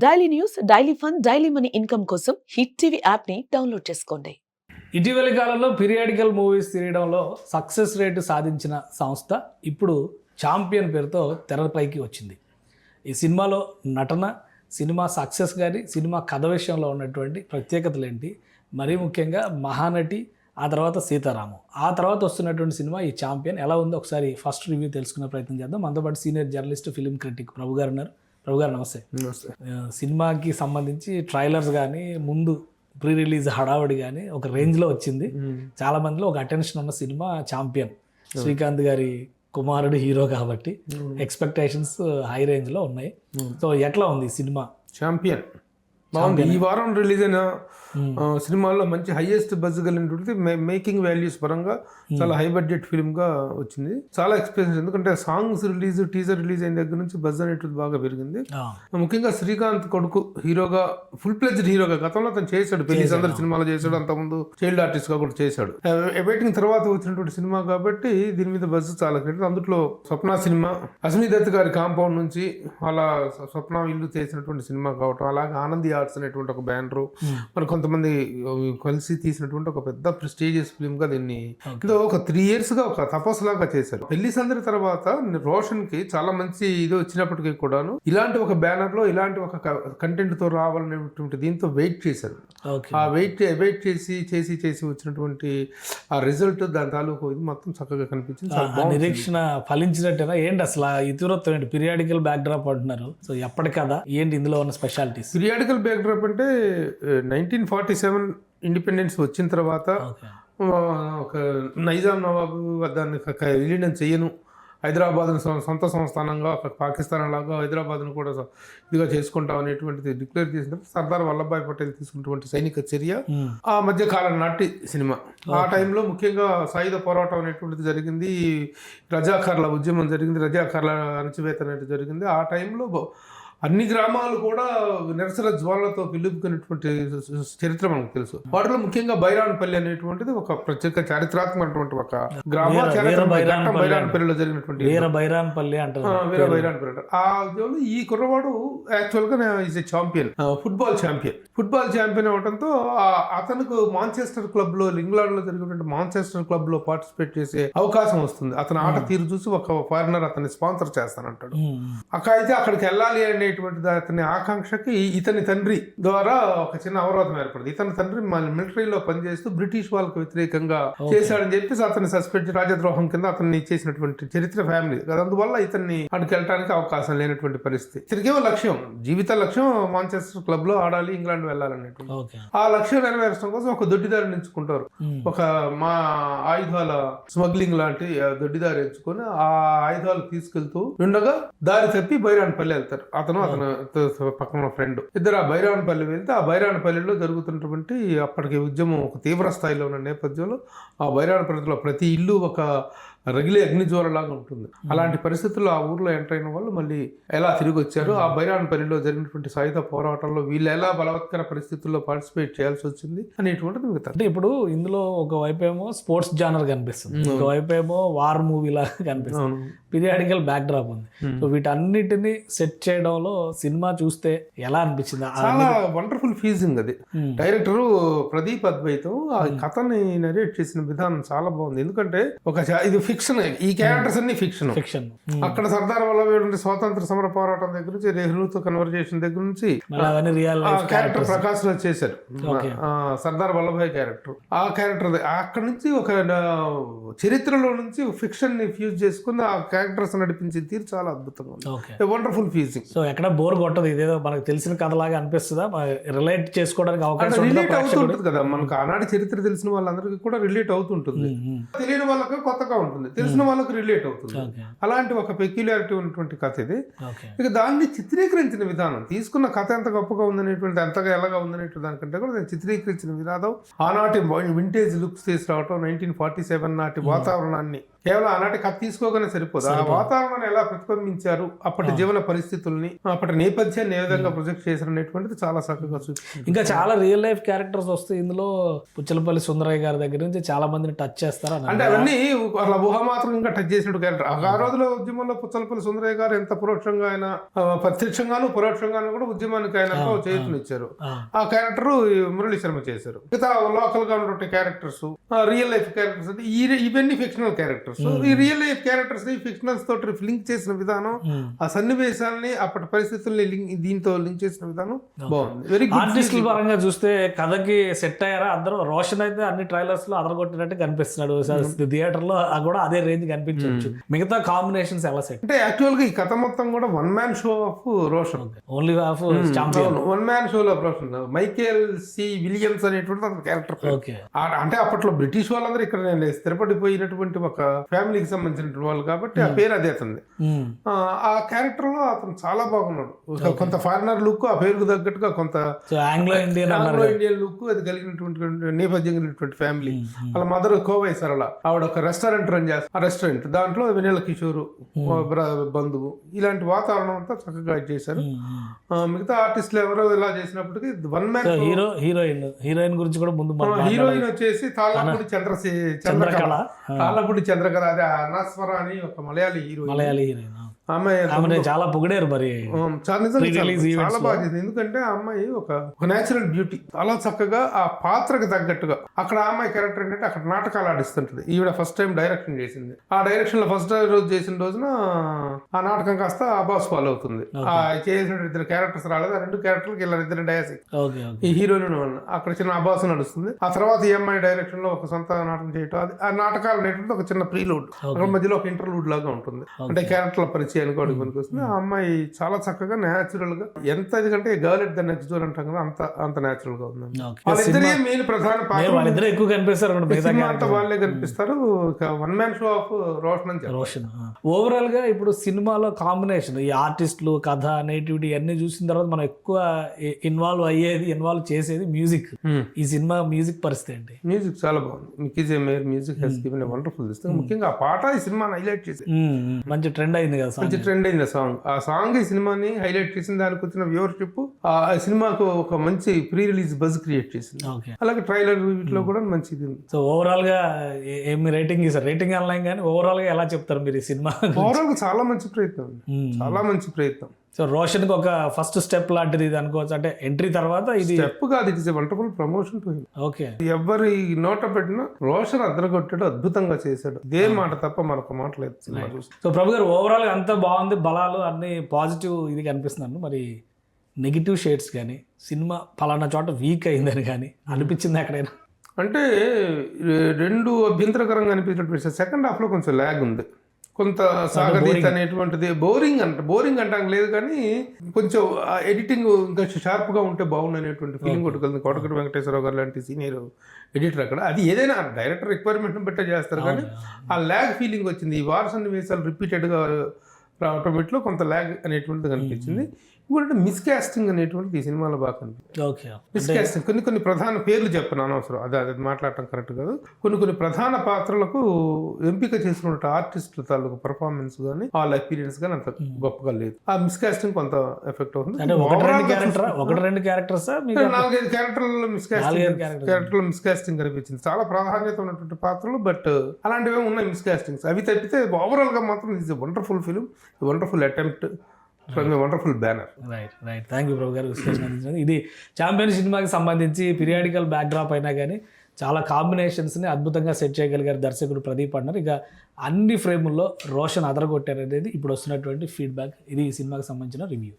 Daily news, daily fun, daily money income కోసం hit TV app ని download చేసుకోండి. ఇటీవలి కాలంలో పీరియాడికల్ మూవీస్ తీయడంలో సక్సెస్ రేటు సాధించిన సంస్థ ఇప్పుడు ఛాంపియన్ పేరుతో తెరపైకి వచ్చింది. ఈ సినిమాలో నటన, సినిమా సక్సెస్ కానీ, సినిమా కథ విషయంలో ఉన్నటువంటి ప్రత్యేకతలు ఏంటి, మరీ ముఖ్యంగా మహానటి, ఆ తర్వాత సీతారాము, ఆ తర్వాత వస్తున్నటువంటి సినిమా ఈ ఛాంపియన్ ఎలా ఉందో ఒకసారి ఫస్ట్ రివ్యూ తెలుసుకునే ప్రయత్నం చేద్దాం. మనతో పాటు సీనియర్ జర్నలిస్ట్, ఫిలిం క్రిటిక్ ప్రభు గారు ఉన్నారు. ప్రభు గారు నమస్తే. సినిమాకి సంబంధించి ట్రైలర్స్ కానీ, ముందు ప్రీ రిలీజ్ హడావడి కానీ ఒక రేంజ్లో వచ్చింది. చాలా మందిలో ఒక అటెన్షన్ ఉన్న సినిమా ఛాంపియన్. శ్రీకాంత్ గారి కుమారుడు హీరో కాబట్టి ఎక్స్పెక్టేషన్స్ హై రేంజ్లో ఉన్నాయి. సో ఎట్లా ఉంది సినిమా ఛాంపియన్? బాగుంది. ఈ వారం రిలీజ్ అయిన సినిమాల్లో మంచి హైయెస్ట్ బజ్ కలిగినటువంటి మేకింగ్ వాల్యూస్ పరంగా చాలా హై బడ్జెట్ ఫిల్మ్ గా వచ్చింది. చాలా ఎక్స్పీరియన్స్, ఎందుకంటే సాంగ్స్ రిలీజ్, టీజర్ రిలీజ్ అయిన దగ్గర నుంచి బజ్ అనేటువంటి బాగా పెరిగింది. ముఖ్యంగా శ్రీకాంత్ కొడుకు హీరోగా, ఫుల్ ప్లెజ్డ్ హీరోగా, గతంలో అతను చేశాడు, పెళ్లి సందర్ సినిమాలో చేశాడు, అంతకుముందు చైల్డ్ ఆర్టిస్ట్ గా కూడా చేశాడు. వెయిటింగ్ తర్వాత వచ్చినటువంటి సినిమా కాబట్టి దీని మీద బజ్ చాలా క్రికెట్. అందులో స్వప్న సినిమా, అస్మి దత్ గారి కాంపౌండ్ నుంచి అలా స్వప్న ఇల్లు చేసినటువంటి సినిమా కావటం, అలాగే ఆనంది ఆర్ట్స్ అనేటువంటి ఒక బ్యానర్, మరి కొంతమంది కలిసి తీసినటువంటి ఒక పెద్ద ప్రెస్టీజియస్ ఫిల్మ్ గా దీన్ని ఒక 3 years గా ఒక తపస్సులాగా చేశారు. పెళ్లి సందడి తర్వాత రోషన్ కి చాలా మంచి ఇది వచ్చినప్పటికీ కూడాను ఇలాంటి ఒక బ్యానర్ లో ఇలాంటి ఒక కంటెంట్ తో రావాలనేటువంటి దీంతో వెయిట్ చేశారు. ఆ వెయిట్ చేసి వచ్చినటువంటి ఆ రిజల్ట్, దాని తాలూకు ఇది మొత్తం చక్కగా కనిపించింది. నిరీక్షణ ఫలించినట్టేనా ఏంటి అసలు ఇతివృత్తం ఏంటి? పీరియాడికల్ బ్యాక్ డ్రాప్ అంటున్నారు. సో ఎప్పటి కదా ఏంటి ఇందులో ఉన్న స్పెషాలిటీస్? పీరియాడికల్ బ్యాక్ డ్రాప్ అంటే 1947 ఇండిపెండెన్స్ వచ్చిన తర్వాత ఒక నైజాం నవాబు దాన్ని విలీనం చేయను, హైదరాబాద్ను సొంత సంస్థానంగా, పాకిస్తాన్ లాగా హైదరాబాద్ను కూడా ఇదిగా చేసుకుంటాం అనేటువంటిది డిక్లేర్ చేసిన సర్దార్ వల్లభాయ్ పటేల్ తీసుకున్నటువంటి సైనిక చర్య ఆ మధ్య కాలం నాటి సినిమా. ఆ టైంలో ముఖ్యంగా సాయుధ పోరాటం అనేటువంటిది జరిగింది, రజాకార్ల ఉద్యమం జరిగింది, రజాకార్ల అణచివేత అనేది జరిగింది. ఆ టైంలో అన్ని గ్రామాలు కూడా నిరసన జ్వాలతో పిలుపుకున్నటువంటి చరిత్ర మనకు తెలుసు. వాటిలో ముఖ్యంగా బైరాన్పల్లి అనేటువంటిది ఒక ప్రత్యేక చారిత్రాత్మకమైనటువంటి ఒక గ్రామ, బైరాన్పల్లిలో జరిగినటువంటి వీర బైరాన్పల్లి అంటారు. ఆ ఉద్యోగంలో ఈ కుర్రవాడు యాక్చువల్ గా is a champion, football champion అవడంతో అతనికి మాంచెస్టర్ క్లబ్ లో, ఇంగ్లాండ్ లో జరిగినటువంటి మాంచెస్టర్ క్లబ్ లో పార్టిసిపేట్ చేసే అవకాశం వస్తుంది. అతని ఆట తీరు చూసి ఒక ఫారినర్ అతన్ని స్పాన్సర్ చేస్తానంటాడు. అయితే అక్కడికి వెళ్ళాలి అనేటువంటిది అతని ఆకాంక్షకి ఇతని తండ్రి ద్వారా ఒక చిన్న అవరోధం ఏర్పడింది. ఇతని తండ్రి మిలిటరీలో పనిచేస్తూ బ్రిటిష్ వాళ్ళకు వ్యతిరేకంగా చేశాడని చెప్పేసి అతన్ని సస్పెండ్, రాజద్రోహం కింద అతన్ని చేసినటువంటి చరిత్ర ఫ్యామిలీ. అందువల్ల ఇతన్ని అక్కడికి వెళ్ళడానికి అవకాశం లేనటువంటి పరిస్థితి. ఇతనికేమో లక్ష్యం, జీవిత లక్ష్యం మాంచెస్టర్ క్లబ్ లో ఆడాలి, ఇంగ్లాండ్ వెళ్ళాలనేటువంటి ఆ లక్ష్యం నెరవేర్చడం కోసం ఒక దొడ్డిదారిని ఎంచుకుంటారు. ఒక మా ఆయుధాల స్మగ్లింగ్ లాంటి దొడ్డిదారి ఎంచుకొని ఆ ఆయుధాలు తీసుకెళ్తూ ఉండగా దారి తప్పి బైరాన్పల్లి వెళ్తారు. అతను పక్కన ఫ్రెండ్ ఇద్దరు ఆ బైరాన్పల్లి వెళ్తే, ఆ బైరాన్పల్లిలో జరుగుతున్నటువంటి అప్పటికి ఉద్యమం ఒక తీవ్ర స్థాయిలో ఉన్న నేపథ్యంలో ఆ బైరాన్పల్లిలో ప్రతి ఇల్లు ఒక రగిలే అగ్నిజ్వాలలాగా ఉంటుంది. అలాంటి పరిస్థితుల్లో ఆ ఊర్లో ఎంటర్ అయిన వాళ్ళు మళ్ళీ ఎలా తిరిగి వచ్చారు, ఆ బైరాన్పల్లిలో జరిగినటువంటి సాయుధ పోరాటంలో వీళ్ళు ఎలా బలవత్కర పరిస్థితుల్లో పార్టిసిపేట్ చేయాల్సి వచ్చింది అనేటువంటిది మిగతా. అంటే ఇప్పుడు ఇందులో ఒక వైపు ఏమో స్పోర్ట్స్ జానర్ కనిపిస్తుంది, ఒక వైపు ఏమో వార్ మూవీ లాగా కనిపిస్తుంది, పీరియాడికల్ బ్యాక్ డ్రాప్ ఉంది. సో వీటన్నిటిని సెట్ చేయడంలో సినిమా చూస్తే ఎలా అనిపించింది? చాలా వండర్ఫుల్ ఫీజింగ్ అది. డైరెక్టర్ ప్రదీప్ అద్వైతం ఆ కథని నరేట్ చేసిన విధానం చాలా బాగుంది. ఎందుకంటే ఇది ఫిక్షన్, ఈ క్యారెక్టర్స్ అన్ని ఫిక్షన్. అక్కడ సర్దార్ వల్లభాయ్ స్వాతంత్ర సమర పోరాటం దగ్గర నుంచి, నెహ్రూతో కన్వర్జేషన్ దగ్గర నుంచి క్యారెక్టర్ ప్రకాష్ రాజ్ చేశారు. సర్దార్ వల్లభాయ్ క్యారెక్టర్, ఆ క్యారెక్టర్ అక్కడ నుంచి ఒక చరిత్రలో నుంచి ఫిక్షన్ ని ఫ్యూజ్ చేసుకుని ఆ క్యారెక్టర్స్ నడిపించే తీరు చాలా అద్భుతంగా ఉంది. Wonderful freezing. సో ఎక్కడ బోర్ కొట్టదు, ఇదేదో మనకు తెలిసిన కథలాగా అనిపిస్తుందా? రిలేట్ చేసుకోవడానికి అవకాశం రిలేట్ అవుతుంటుంది కదా. మనకు ఆనాటి చరిత్ర తెలిసిన వాళ్ళందరికీ కూడా రిలేట్ అవుతుంటుంది, తెలియని వాళ్ళకి కొత్తగా ఉంటుంది, తెలిసిన వాళ్ళకు రిలేట్ అవుతుంది. అలాంటి ఒక పెక్యులారిటీ ఉన్నటువంటి కథ ఇది. ఇక దాన్ని చిత్రీకరించిన విధానం, తీసుకున్న కథ ఎంత గొప్పగా ఉందనేటువంటి, ఎంతగా ఎలాగా ఉందనేటువంటి దానికంటే కూడా నేను చిత్రీకరించిన విధానం, ఆనాటి వింటేజ్ లుక్స్ తీసుకురావటం, 1947 నాటి వాతావరణాన్ని కేవలం ఆనాటి కథ తీసుకోగానే సరిపోదు, ఆ వాతావరణాన్ని ఎలా ప్రతిబింబించారు, అప్పటి జీవన పరిస్థితుల్ని, అప్పటి నేపథ్యాన్ని ఏ విధంగా ప్రొజెక్ట్ చేశారు అనేటువంటిది చాలా చక్కగా చూపించారు. ఇంకా చాలా రియల్ లైఫ్ క్యారెక్టర్స్ వస్తాయి ఇందులో. పుచ్చలపల్లి సుందరయ్య గారి దగ్గర నుంచి చాలా మందిని టచ్ చేస్తారు అంటే అవన్నీ అలా ఊహామాత్రంగా టచ్ చేసినట్టు క్యారెక్టర్. ఆ రోజుల్లో ఉద్యమంలో పుచ్చలపల్లి సుందరయ్య గారు ఎంత పరోక్షంగా ఆయన ప్రత్యక్షంగాను పరోక్షంగాను కూడా ఉద్యమానికి ఆయన చేతునిచ్చారు. ఆ క్యారెక్టర్ మురళీ శర్మ చేశారు. మిగతా లోకల్ గా ఉన్నటువంటి క్యారెక్టర్స్, రియల్ లైఫ్ క్యారెక్టర్స్ అంటే ఇవన్నీ ఫిక్షనల్ క్యారెక్టర్స్. ఈ రియల్ లైఫ్ క్యారెక్టర్స్ ని ఫిక్షనల్స్ తోటి లింక్ చేసిన విధానం, ఆ సన్నివేశాలని అప్పటి పరిస్థితుల్ని దీంతో లింక్ చేసిన విధానం బాగుంది. Very good. ఆర్టిస్టుల పరంగా చూస్తే కథకి సెట్ అయ్యారా అందరూ? రోషన్ అయితే అన్ని ట్రైలర్స్ లో అదరగొట్టినట్టు కనిపిస్తున్నాడు, థియేటర్ లో కూడా అదే రేంజ్ కనిపించవచ్చు. మిగతా కాంబినేషన్స్ ఎలా సెట్? అంటే యాక్చువల్ గా ఈ కథ మొత్తం కూడా one man show off Roshan, only of champion. One man షోలో రోషన్. మైకేల్ సి విలియమ్స్ అనేటువంటి అతని క్యారెక్టర్. అంటే అప్పట్లో బ్రిటిష్ వాళ్ళందరూ ఇక్కడ స్థిరపడిపోయినటువంటి ఒక ఫ్యామిలీకి సంబంధించిన వాళ్ళు కాబట్టి ఆ పేరు అదే అతనిది. ఆ క్యారెక్టర్ లో అతను చాలా బాగున్నాడు. కొంత ఫారినర్ లుక్, ఆ పేరుకు తగ్గట్టుగా కొంత ఆంగ్లో ఇండియన్ లుక్ అది కలిగినటువంటి నేపథ్యం కలిగినటువంటి ఫ్యామిలీ. వాళ్ళ మదర్ కోవై సరళ, ఆవిడ ఒక రెస్టారెంట్ రన్ చేస్తారు. ఆ రెస్టారెంట్ దాంట్లో వెన్నెల కిషోర్ బంధువు, ఇలాంటి వాతావరణం అంతా చక్కగా చేశారు. మిగతా ఆర్టిస్టులు ఎవరో ఇలా చేసినప్పటికీ వన్ మ్యాన్ హీరోయిన్ గురించి కూడా ముందు. హీరోయిన్ వచ్చేసి తాళ్ళపూడి చంద్రకళ. తాళ్ళపూడి చంద్రకళ అదే అనాస్వర అని ఒక మలయాళీ హీరోయిన్. ఆమె చాలా పొగిడారు మరి, చాలా బాగా చేసింది. ఎందుకంటే ఆ అమ్మాయి ఒక నేచురల్ బ్యూటీ, చాలా చక్కగా ఆ పాత్రకు తగ్గట్టుగా. అక్కడ ఆ అమ్మాయి క్యారెక్టర్ ఏంటంటే అక్కడ నాటకాలు ఆడిస్తుంటది. ఈవిడ ఫస్ట్ టైం డైరెక్షన్ చేసింది. ఆ డైరెక్షన్ లో ఫస్ట్ రోజు చేసిన రోజున ఆ నాటకం కాస్త అబాస్ ఫాలో అవుతుంది. ఆ చేసిన ఇద్దరు క్యారెక్టర్స్ రాలేదు, ఆ రెండు క్యారెక్టర్కి ఇలా ఇద్దరు డయాసి ఈ హీరోయిన్ అక్కడ చిన్న అబాస్ నడుస్తుంది. ఆ తర్వాత ఈ అమ్మాయి డైరెక్షన్ లో ఒక సొంత నాటకం చేయటం, ఆ నాటకాలు అనేటువంటి ఒక చిన్న ప్రీలూడ్, అక్కడ మధ్యలో ఒక ఇంటర్లూడ్ లాగా ఉంటుంది. అంటే క్యారెక్టర్ల పరిచయం అనుకోవడానికి పనికి వస్తుంది. ఆ అమ్మాయి చాలా చక్కగా న్యాచురల్ గా, ఎంత ఎందుకంటే girl at the next door అంటాం కదా, అంత న్యాచురల్ గా ఉంది. వాళ్ళిద్దరే మెయిన్ ప్రధాన పాత్ర, ఎక్కువ కనిపిస్తారు అంతా వాళ్ళే కనిపిస్తారు. One man show off Roshan. Overall గా ఇప్పుడు సినిమాలో కాంబినేషన్, ఈ ఆర్టిస్టులు, కథ, నేటివిటీ అన్ని చూసిన తర్వాత మనం ఎక్కువ ఇన్వాల్వ్ చేసేది మ్యూజిక్. ఈ సినిమా మ్యూజిక్ పరిస్థితి ఏంటి? మ్యూజిక్ చాలా బాగుంది. Mickey Meyer music he's given a wonderful this. ముఖ్యంగా ఆ పాట ఈ సినిమాని హైలైట్ చేసింది. మంచి ట్రెండ్ అయింది కదా, మంచి ట్రెండ్ అయింది సాంగ్. ఆ సాంగ్ ఈ సినిమాని హైలైట్ చేసింది. దానికి వచ్చిన వ్యూవర్షిప్ ఆ సినిమాకు ఒక మంచి ప్రీ రిలీజ్ బజ్ క్రియేట్ చేసింది. అలాగే ట్రైలర్ వీటిలో కూడా మంచిది. సో ఓవరాల్ గా ఏమి రేటింగ్ ఇస్తారు? రేటింగ్ అనలేం కానీ ఓవరాల్ గా ఎలా చెప్తారు మీరు ఈ సినిమా? ఓవరాల్ గా చాలా మంచి ప్రయత్నం, చాలా మంచి ప్రయత్నం. సో రోషన్ కి ఒక ఫస్ట్ స్టెప్ లాంటిది ఇది అనుకోవచ్చు. అంటే ఎంట్రీ తర్వాత ఇది స్టెప్ కాదు, it is a wonderful promotion to him. Okay, ఎవరి నోట పెట్టినా రోషన్ అద్దరగొట్టాడు, అద్భుతంగా చేశాడు. ఇదే మాట తప్ప మరొక మాట లేదు సినిమా చూసి. సో ప్రభు గారు ఓవరాల్ గా అంతా బాగుంది, బలాలు అన్ని పాజిటివ్ ఇది కనిపిస్తున్నాను. మరి నెగిటివ్ షేడ్స్ కానీ, సినిమా పలానా చోట వీక్ అయిందని కానీ అనిపించింది ఎక్కడైనా? అంటే రెండు అభ్యంతరకరంగా అనిపించినట్టు. సెకండ్ హాఫ్ లో కొంచెం ల్యాగ్ ఉంది, కొంత సాగదీత అనేటువంటిది. బోరింగ్ అంటాం లేదు కానీ కొంచెం ఎడిటింగ్ ఇంకా షార్ప్గా ఉంటే బాగుంది అనేటువంటి ఫీలింగ్ కొట్టుకెళ్తుంది. కోటగడ్డ వెంకటేశ్వరరావు గారు లాంటి సీనియర్ ఎడిటర్ అక్కడ. అది ఏదైనా డైరెక్టర్ రిక్వైర్మెంట్ని బట్టే చేస్తారు కానీ ఆ ల్యాగ్ ఫీలింగ్ వచ్చింది. ఈ వార సన్నివేశాలు రిపీటెడ్గా రావటంలో కొంత ల్యాగ్ అనేటువంటిది కనిపించింది. ఇంకోటి మిస్కాస్టింగ్ అనేటువంటిది ఈ సినిమాలో బాగా కనిపిస్తుంది. మిస్కాస్టింగ్ కొన్ని ప్రధాన పేర్లు చెప్పను, అనవసరం, అది మాట్లాడటం కరెక్ట్ కాదు. కొన్ని ప్రధాన పాత్రలకు ఎంపిక చేసినటువంటి ఆర్టిస్టుల తాలూకు పర్ఫార్మెన్స్ కానీ వాళ్ళ ఎక్స్పీరియన్స్ కానీ అంత గొప్పగా లేదు. ఆ మిస్కాస్టింగ్ కొంత ఎఫెక్ట్ అవుతుంది. 1-2 క్యారెక్టర్స్ 4-5 క్యారెక్టర్లో మిస్కాస్టింగ్ కనిపించింది. చాలా ప్రాధాన్యత ఉన్నటువంటి పాత్రలు, బట్ అలాంటివి ఉన్నాయి మిస్కాస్టింగ్స్. అవి తప్పితే ఓవరాల్ గా మాత్రం it's a wonderful film, wonderful attempt from a wonderful banner. Right. Thank you Prabhu garu విశ్లేషణ అందించినది. ఇది ఛాంపియన్ సినిమాకి సంబంధించి పీరియాడికల్ బ్యాక్డ్రాప్ అయినా కానీ చాలా కాంబినేషన్స్ని అద్భుతంగా సెట్ చేయగలిగారు దర్శకుడు ప్రదీప్ అన్నారు. ఇక అన్ని ఫ్రేముల్లో రోషన్ అదరగొట్టారు అనేది ఇప్పుడు వస్తున్నటువంటి ఫీడ్బ్యాక్. ఇది ఈ సినిమాకి సంబంధించిన రివ్యూ.